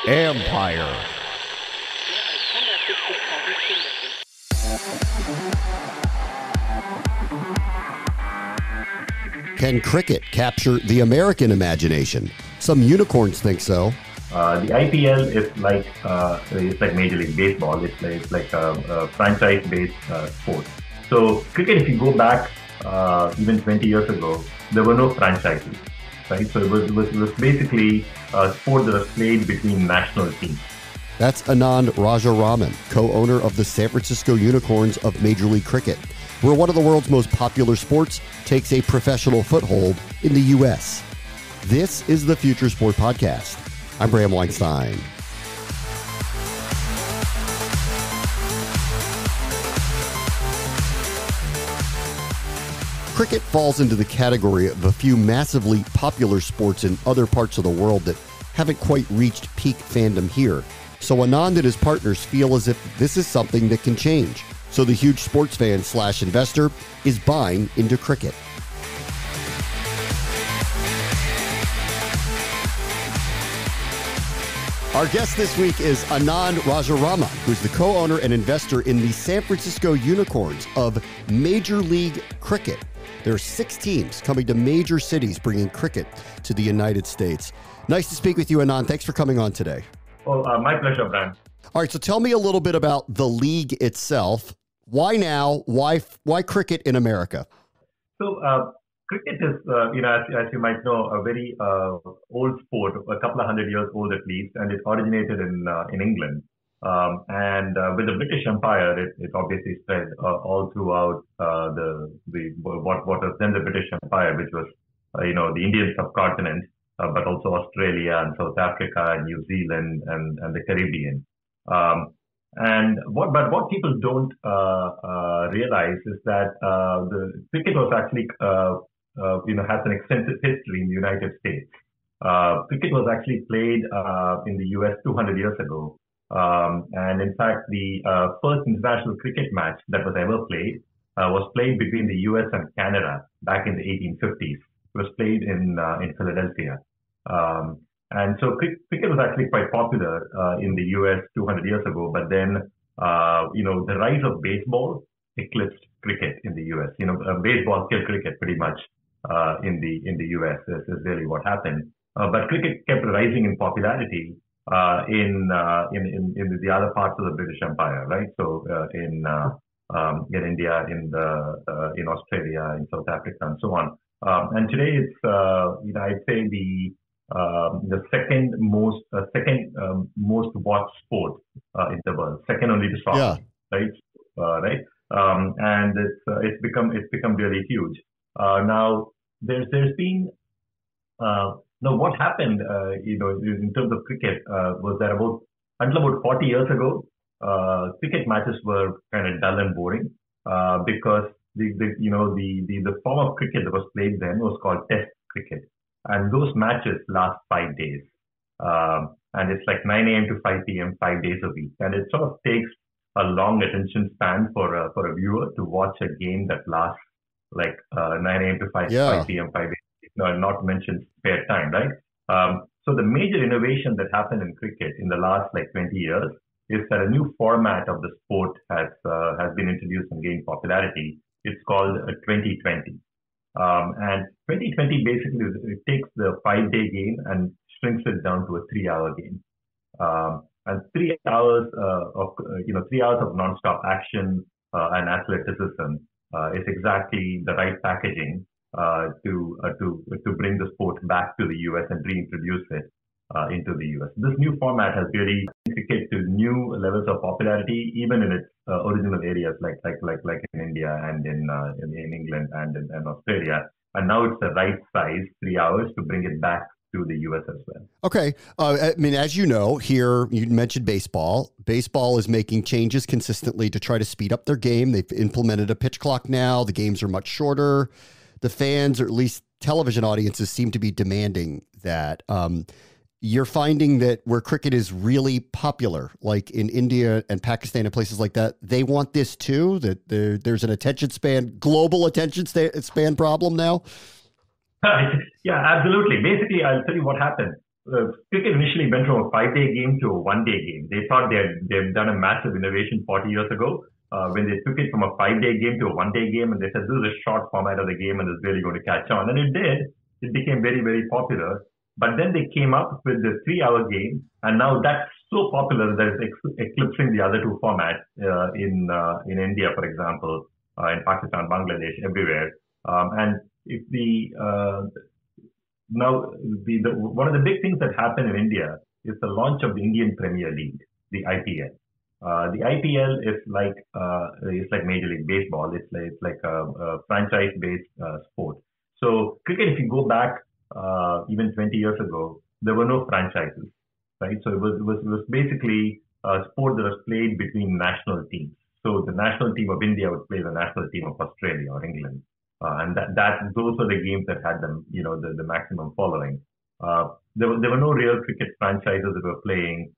Empire. Can cricket capture the American imagination? Some unicorns think so. The IPL is like Major League Baseball. It's like a franchise-based sport. So cricket, if you go back even 20 years ago, there were no franchises, right? So it was basically a sport that was played between national teams. That's Anand Rajaraman, co-owner of the San Francisco Unicorns of Major League Cricket, where one of the world's most popular sports takes a professional foothold in the U.S. This is the Future Sport Podcast. I'm Bram Weinstein. Cricket falls into the category of a few massively popular sports in other parts of the world that haven't quite reached peak fandom here. So Anand and his partners feel as if this is something that can change. So the huge sports fan / investor is buying into cricket. Our guest this week is Anand Rajaraman, who's the co-owner and investor in the San Francisco Unicorns of Major League Cricket. There are 6 teams coming to major cities bringing cricket to the United States. Nice to speak with you, Anand. Thanks for coming on today. Oh, my pleasure, Brian. All right, so tell me a little bit about the league itself. Why now? Why cricket in America? So cricket is, as you might know, a very old sport, a couple of hundred years old at least, and it originated in England. And with the British Empire, it obviously spread all throughout what was then the British Empire, which was the Indian subcontinent, but also Australia and South Africa and New Zealand and the Caribbean. But what people don't realize is that the cricket was actually has an extensive history in the United States. Cricket was actually played in the US 200 years ago. And in fact, the first international cricket match that was ever played was played between the US and Canada back in the 1850s. It was played in Philadelphia. And so cricket was actually quite popular in the US 200 years ago. But then, the rise of baseball eclipsed cricket in the US. Baseball killed cricket pretty much in the US. This is really what happened. But cricket kept rising in popularity in the other parts of the British Empire, right? So in India, in Australia, in South Africa, and so on. And today it's I'd say the second most watched sport in the world, second only to soccer, right? Right, and it's become really huge. Now there's been what happened, in terms of cricket, was that until about 40 years ago, cricket matches were kind of dull and boring, because the form of cricket that was played then was called Test cricket, and those matches last 5 days, and it's like 9 a.m. to 5 p.m. 5 days a week, and it sort of takes a long attention span for a viewer to watch a game that lasts like 9 a.m. to 5 p.m. 5 days. Not to mention spare time, right? So the major innovation that happened in cricket in the last 20 years is that a new format of the sport has been introduced and gained popularity. It's called a 2020. And 2020 basically it takes the 5-day game and shrinks it down to a 3-hour game. And 3 hours of 3 hours of nonstop action and athleticism is exactly the right packaging to bring the sport back to the US and reintroduce it into the US. This new format has really taken cricket to new levels of popularity, even in its original areas like in India and in England and in Australia. And now it's the right size, 3 hours, to bring it back to the U.S. as well. Okay. I mean, as you know, here you mentioned baseball. Baseball is making changes consistently to try to speed up their game. They've implemented a pitch clock now. The games are much shorter. The fans, or at least television audiences, seem to be demanding that. You're finding that where cricket is really popular, like in India and Pakistan and places like that, they want this too, that there's an global attention span problem now? Yeah, absolutely. Basically, I'll tell you what happened. cricket initially went from a 5-day game to a 1-day game. They thought they've done a massive innovation 40 years ago when they took it from a 5-day game to a 1-day game, and they said this is a short format of the game and it's really going to catch on, and it did. It became very, very popular. But then they came up with the 3-hour game, and now that's so popular that it's eclipsing the other two formats in India, for example, in Pakistan, Bangladesh, everywhere. And if one of the big things that happened in India is the launch of the Indian Premier League, the IPL. The IPL is like Major League Baseball. It's like a franchise-based sport. So cricket, if you go back even 20 years ago, there were no franchises, right? So it was basically a sport that was played between national teams. So the national team of India would play the national team of Australia or England, and those were the games that had the maximum following. There were no real cricket franchises that were playing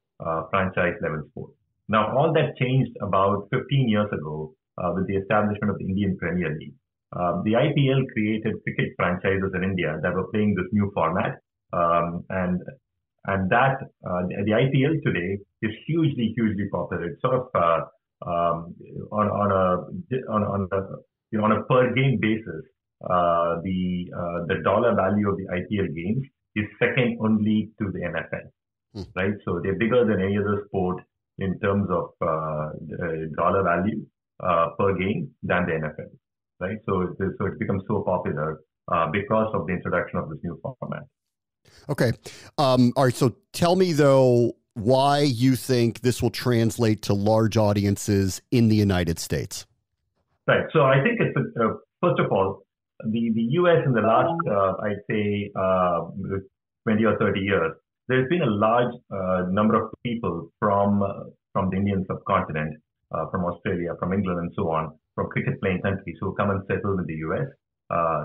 franchise level sports. Now all that changed about 15 years ago with the establishment of the Indian Premier League. The IPL created cricket franchises in India that were playing this new format, and the IPL today is hugely popular. It's sort of on a per game basis, the dollar value of the IPL games is second only to the NFL, right? So they're bigger than any other sport in terms of dollar value per game than the NFL. Right, so it's become so popular because of the introduction of this new format. Okay, all right. So tell me though, why you think this will translate to large audiences in the United States? Right. So I think it's first of all, the U.S. in the last I'd say 20 or 30 years, there's been a large number of people from the Indian subcontinent, from Australia, from England, and so on, from cricket playing countries who come and settle in the US,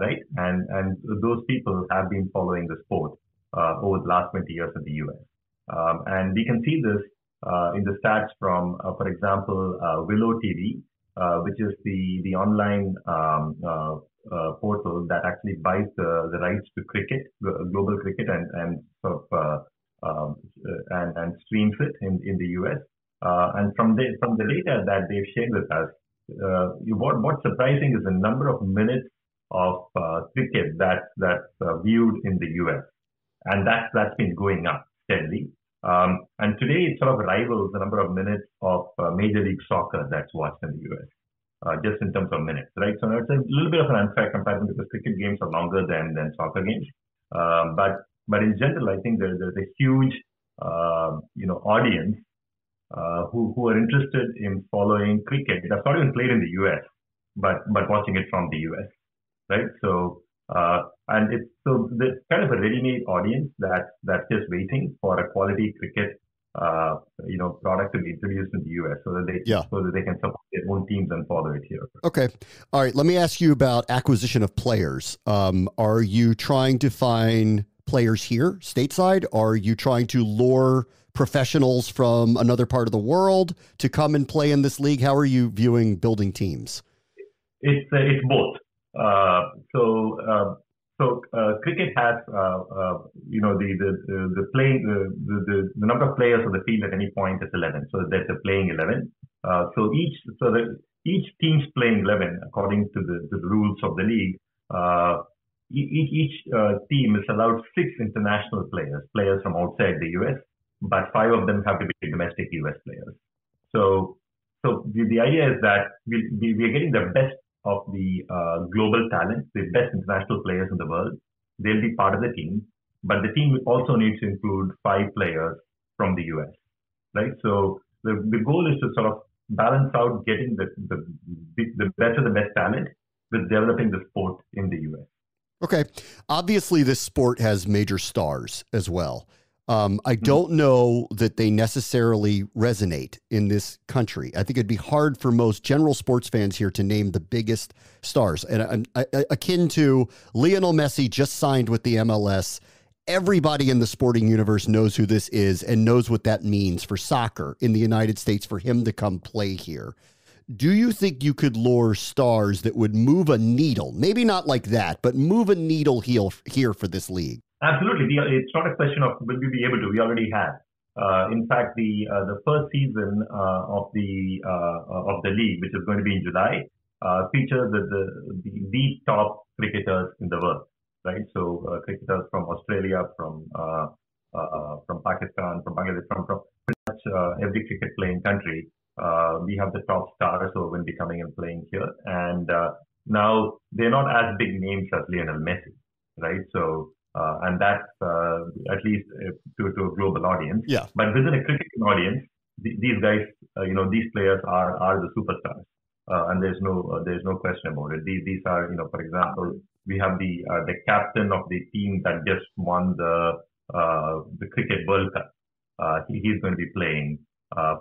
right? And those people have been following the sport over the last 20 years in the US. And we can see this in the stats from, for example, Willow TV, which is the online portal that actually buys the rights to cricket, global cricket, and streams it in the US. And from the data that they've shared with us, what's surprising is the number of minutes of cricket that's viewed in the US, and that's been going up steadily. And today it sort of rivals the number of minutes of Major League Soccer that's watched in the US, just in terms of minutes, right? So it's a little bit of an unfair comparison because cricket games are longer than soccer games. But in general, I think there's a huge audience who are interested in following cricket. That's not even played in the US, but watching it from the US, right? So there's kind of a ready-made audience that's just waiting for a quality cricket product to be introduced in the US so that they can support their own teams and follow it here. Okay, all right. Let me ask you about acquisition of players. Are you trying to find players here stateside? Are you trying to lure professionals from another part of the world to come and play in this league? How are you viewing building teams? It's both. So cricket has the number of players on the field at any point is 11. So there's a playing 11. So each team's playing 11 according to the rules of the league. Each team is allowed 6 international players from outside the US, but 5 of them have to be domestic US players. So the idea is that we are getting the best of the global talent, the best international players in the world. They'll be part of the team, but the team also needs to include 5 players from the US, right? So the goal is to sort of balance out getting the best of the best talent with developing the sport in the US. Okay. Obviously, this sport has major stars as well. I don't know that they necessarily resonate in this country. I think it'd be hard for most general sports fans here to name the biggest stars. And akin to Lionel Messi just signed with the MLS. Everybody in the sporting universe knows who this is and knows what that means for soccer in the United States for him to come play here. Do you think you could lure stars that would move a needle? Maybe not like that, but move a needle here for this league. Absolutely. It's not a question of will we be able to. We already have. In fact, the first season of the league, which is going to be in July, features the top cricketers in the world, right? So cricketers from Australia, from Pakistan, from Bangladesh, from pretty much every cricket playing country. We have the top stars who are going to be coming and playing here, and now they're not as big names as Lionel Messi, right? So and that's at least to a global audience. Yeah. But within a cricketing audience, these guys, these players are the superstars, and there's no question about it. These are, for example, we have the captain of the team that just won the cricket World Cup. He's going to be playing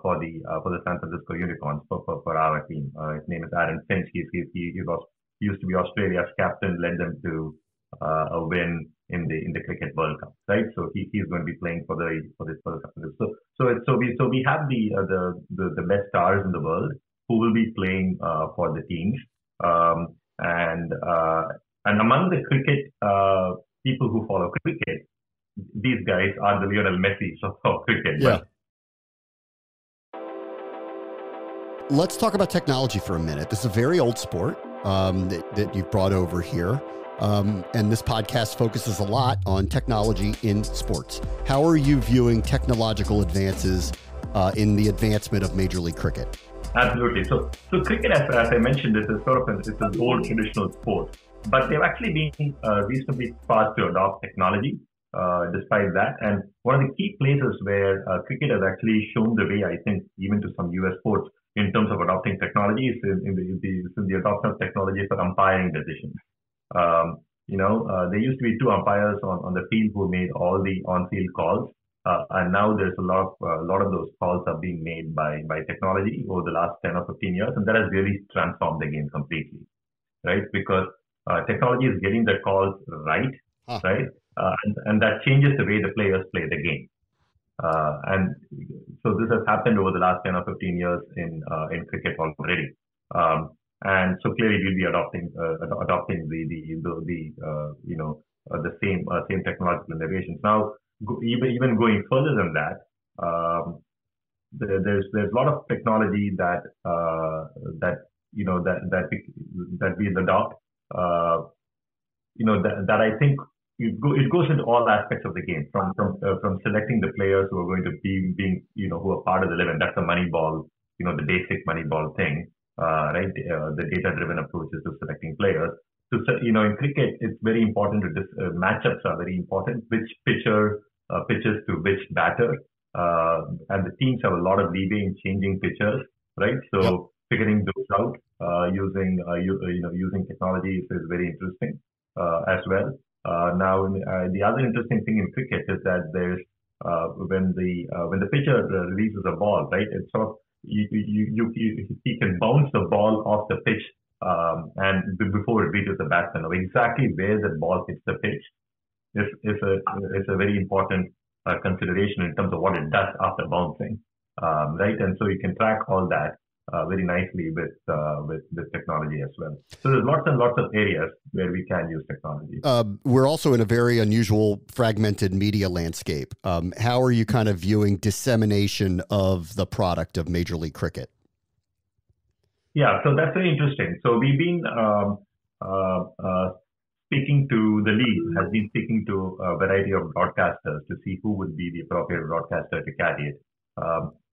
for the San Francisco Unicorns for our team. His name is Aaron Finch. He used to be Australia's captain, led them to a win in the cricket World Cup, right? So he's going to be playing for this World Cup. So we have the best stars in the world who will be playing for the teams, and among the cricket people who follow cricket, these guys are the Lionel Messi of cricket. Yeah. Let's talk about technology for a minute. This is a very old sport that you've brought over here. And this podcast focuses a lot on technology in sports. How are you viewing technological advances in the advancement of Major League Cricket? Absolutely. So cricket, as I mentioned, is an old traditional sport, but they've actually been reasonably fast to adopt technology. Despite that, and one of the key places where cricket has actually shown the way, I think, even to some US sports in terms of adopting technology is in the adoption of technology for umpiring decisions. There used to be two umpires on the field who made all the on-field calls, and now there's a lot of those calls are being made by technology over the last 10 or 15 years, and that has really transformed the game completely, right? Because technology is getting the calls right, right? And that changes the way the players play the game. And so this has happened over the last 10 or 15 years in cricket already. And so clearly we'll be adopting the same technological innovations. Now, even going further than that, there's a lot of technology that we'll adopt. That I think it goes into all aspects of the game, from selecting the players who are going to be who are part of the 11. That's the money ball, the basic money ball thing, right? The data-driven approaches to selecting players. So in cricket, it's very important matchups are very important. Which pitcher pitches to which batter, and the teams have a lot of leeway in changing pitchers, right? So figuring those out using technology is very interesting as well. Now, the other interesting thing in cricket is that there's when the pitcher releases a ball, right? It's sort of he can bounce the ball off the pitch and before it reaches the batsman. Now, exactly where the ball hits the pitch is a very important consideration in terms of what it does after bouncing, right? And so you can track all that very nicely with technology as well. So there's lots and lots of areas where we can use technology. We're also in a very unusual fragmented media landscape. How are you kind of viewing dissemination of the product of Major League Cricket? Yeah, so that's very interesting. So we've been speaking to the league, has been speaking to a variety of broadcasters to see who would be the appropriate broadcaster to carry it.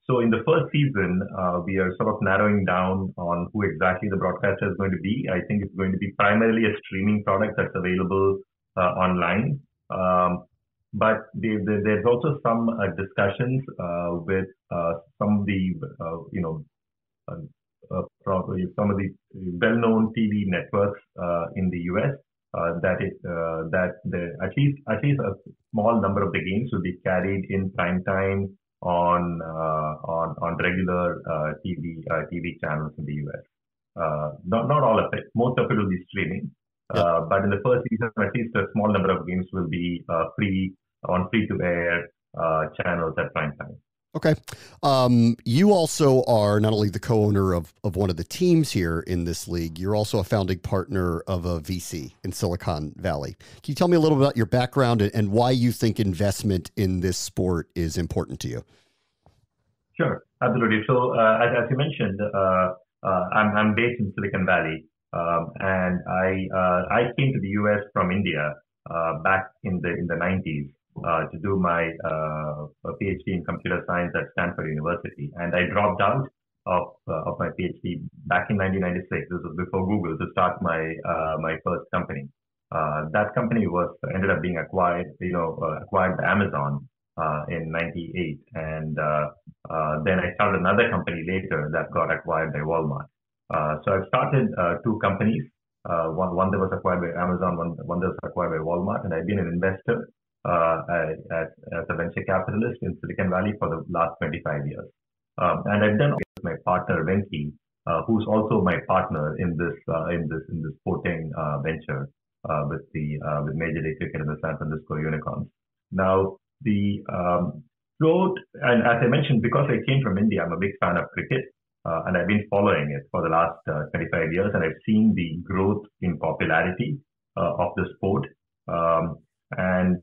So in the first season, we are sort of narrowing down on who exactly the broadcaster is going to be. I think it's going to be primarily a streaming product that's available online. But there's also some discussions with some of the, some of the well-known TV networks in the US that at least a small number of the games will be carried in prime time on regular TV channels in the US. Not all of it. Most of it will be streaming. But in the first season, at least a small number of games will be free to air channels at prime time. Okay. You also are not only the co-owner of one of the teams here in this league, you're also a founding partner of a VC in Silicon Valley. Can you tell me a little bit about your background and why you think investment in this sport is important to you? Sure, absolutely. So, as you mentioned, I'm based in Silicon Valley, and I came to the US from India back in the 90s to do my PhD in computer science at Stanford University, and I dropped out of my PhD back in 1996. This was before Google to start my first company. That company ended up being acquired by Amazon in '98, and then I started another company later that got acquired by Walmart. So I've started two companies. One that was acquired by Amazon, one that was acquired by Walmart, and I've been an investor as a venture capitalist in Silicon Valley for the last 25 years. And I've done with my partner Venki, who's also my partner in this sporting venture with Major League Cricket and the San Francisco Unicorns. Now the growth, and as I mentioned, because I came from India, I'm a big fan of cricket. And I've been following it for the last 25 years, and I've seen the growth in popularity of the sport, and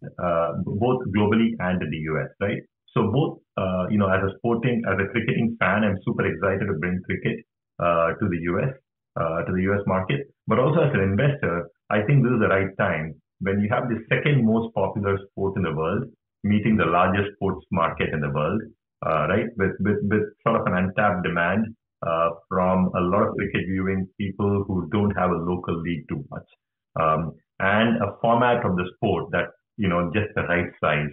both globally and in the US, right? So both, as a cricketing fan, I'm super excited to bring cricket to the US market. But also as an investor, I think this is the right time when you have the second most popular sport in the world meeting the largest sports market in the world. Right, with sort of an untapped demand from a lot of cricket viewing people who don't have a local league too much, and a format of the sport that just the right size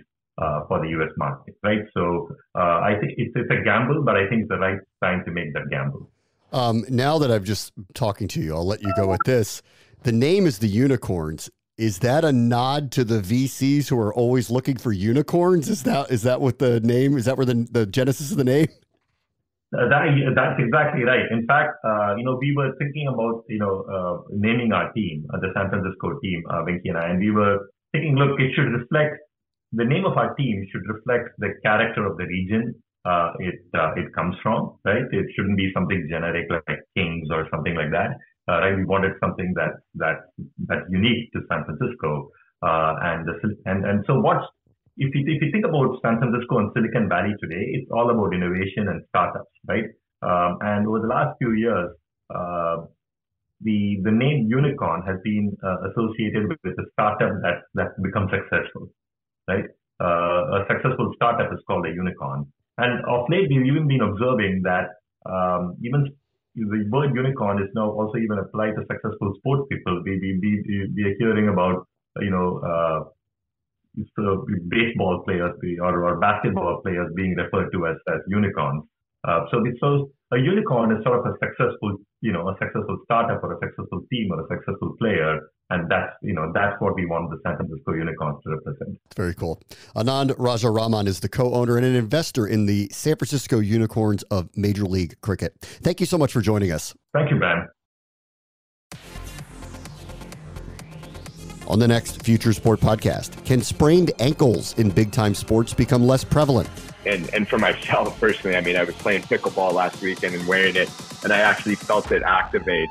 for the US market, right? So I think it's a gamble, but I think it's the right time to make that gamble. Now that I've just talking to you, I'll let you go with this. The name is the Unicorns. Is that a nod to the VCs who are always looking for unicorns? Is that what the name? Is that where the genesis of the name? That's exactly right. In fact, we were thinking about naming our team, the San Francisco team, Venki and I, and we were thinking, look, the name of our team should reflect the character of the region it comes from, right? It shouldn't be something generic like Kings or something like that. Right, we wanted something that's unique to San Francisco, and so if you think about San Francisco and Silicon Valley today, it's all about innovation and startups, right? And over the last few years, the name Unicorn has been associated with a startup that's become successful, right? A successful startup is called a unicorn, and of late we've even been observing that even the word unicorn is now also even applied to successful sports people. We are hearing about baseball players or basketball players being referred to as unicorns. So a unicorn is sort of a successful startup or a successful team or a successful player, and that's what we want the San Francisco Unicorns to represent. Very cool. Anand Rajaraman is the co-owner and an investor in the San Francisco Unicorns of Major League Cricket. Thank you so much for joining us. Thank you, Ben. On the next Future Sport podcast, can sprained ankles in big-time sports become less prevalent? And for myself personally, I mean, I was playing pickleball last weekend and wearing it, and I actually felt it activate.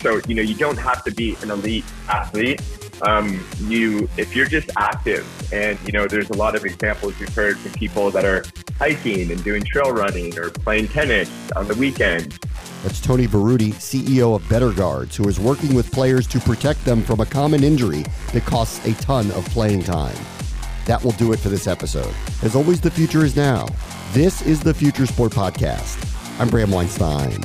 So, you don't have to be an elite athlete. If you're just active, and, there's a lot of examples we've heard from people that are hiking and doing trail running or playing tennis on the weekends. That's Tony Baruti, CEO of Better Guards, who is working with players to protect them from a common injury that costs a ton of playing time. That will do it for this episode. As always, the future is now. This is the Future Sport Podcast. I'm Bram Weinstein.